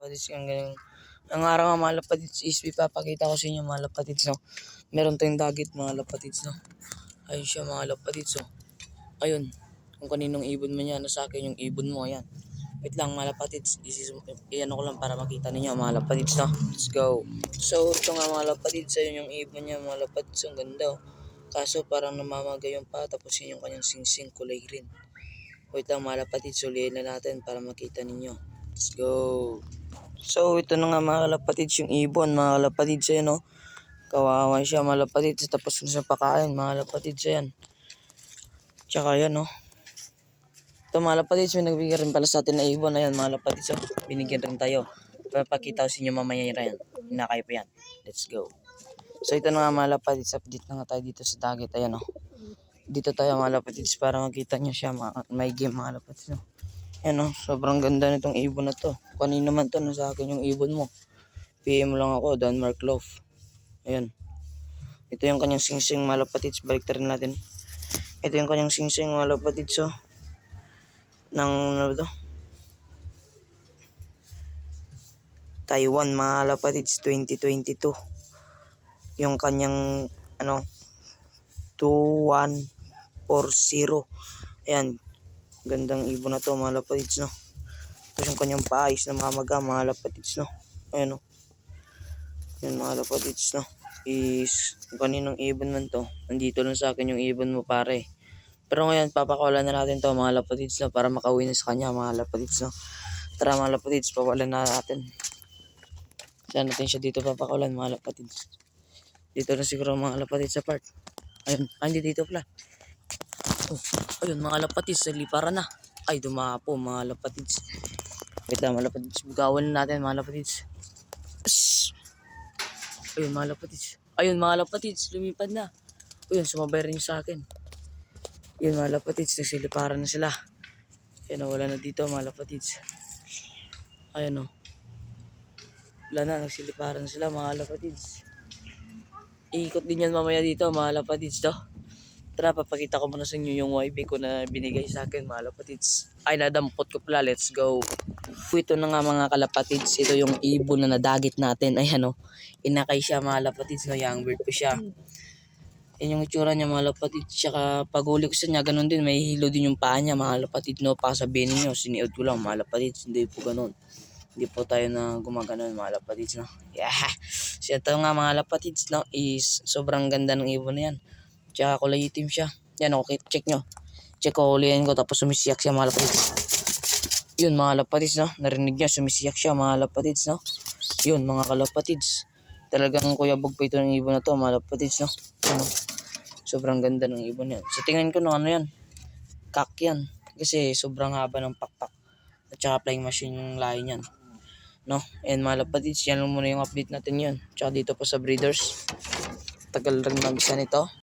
lapatids. Ang araw nga mga lapatids is ipapakita ko sa inyo mga lapatids, no. Meron tayong dagit mga lapatids, no. Ayun siya mga lapatids, oh. Ayun, kung kaninong ibon mo niya, nasa akin yung ibon mo, ayan. Wait lang mga lapatids, iyan ko lang para makita ninyo mga lapatids, no. Let's go. So ito nga mga lapatids, ayun yung ibon niya mga lapatids, ang ganda, oh. Kaso parang namamagay yung pa, tapos yun yung kanyang singsing kulay green. Wait lang mga lapatids, ulihin na natin para makita ninyo. Let's go. So ito na nga mga kalapatids yung ibon mga kalapatids, ayan, no. Kawawa siya mga kalapatids, tapos na siya pakain mga kalapatids, ayan. Tsaka yan, no. Ito mga kalapatids, may nagbigay rin pala sa atin na ibon, ayan mga kalapatids, oh. Binigyan rin tayo. Papakita ko sa inyo mamaya yan. Hinakay pa yan. Let's go. So ito na nga mga kalapatids, update na nga tayo dito sa dagat, ayan, no. Dito tayo mga kalapatids para makita nyo siya, may game mga kalapatids, no. Ayan, oh, sobrang ganda nitong ibon na to. Kanina naman to, nasa akin yung ibon mo. PM lang ako, Denmark Love. Ayan. Ito yung kanyang singsing mga lapatids. Balik rin natin. Ito yung kanyang singsing mga lapatids, oh. Ano to? Taiwan mga lapatids 2022. Yung kanyang 2140. Ayan. Gandang ibon na to mga lapatids, no. Tapos yung kanyang paayos na mamaga mga lapatids, no. Ayan, no. Ayan mga lapatids, no. Is kung kaninong ibon man to, nandito lang sa akin yung ibon mo pare. Pero ngayon papakawalan na natin to mga lapatids, no, para makauwi na sa kanya mga lapatids, no. Tara mga lapatids, pawalan na natin. Saan natin siya dito papakawalan mga lapatids. Dito na siguro mga lapatids sa park. Ayun, hindi dito pala. Oh, ayun mga lapatids, liparan na. Ay, dumapo mga lapatids. Wait lang mga lapatids, bugawan na natin mga lapatids. Ayun mga lapatids. Ayun mga lapatids, lumipad na. Ayun, sumabay rin sa akin. Ayun mga lapatids, nagsiliparan na sila. Ayun, wala na dito mga lapatids. Ayun, oh. Wala na, nagsiliparan na sila mga lapatids. Iikot din yan mamaya dito mga lapatids, to. Tara, papakita ko muna sa inyo yung wifi ko na binigay sa akin mga lapatids. Ay, nadampot ko pala, let's go. Ito na nga mga kalapatids, ito yung ibon na nadagit natin. Ayan, oh. Inakay siya mga lapatids, no, young bird pa siya. Yan yung itsura niya mga lapatids. Tsaka pag-uli ko sa niya, ganun din, may hilo din yung paa niya mga lapatids, no. Pasabihin niyo, siniod ko lang mga lapatids, hindi po ganun. Hindi po tayo na gumaganon mga lapatids, no. Yeah. So ito nga mga lapatids, no, is sobrang ganda ng ibon na yan. Tsaka kulay itim siya. Yan, okay, check nyo. Check ko, hulihin ko, tapos sumisiyak siya mga lapatids. Yun mga lapatids, no. Narinig niya, sumisiyak siya mga lapatids, no. Yun mga kalapatids. Talagang kuya bog pa ito ng ibon na to mga lapatids, no. Ano, sobrang ganda ng ibon yan. So tingnan ko no, ano yan. Kak yan. Kasi sobrang haba ng pakpak. At saka flying machine yung lahi niyan, no. And mga lapatids, yan lang muna yung update natin yun. Tsaka dito po sa breeders. Tagal rin mag-isa nito.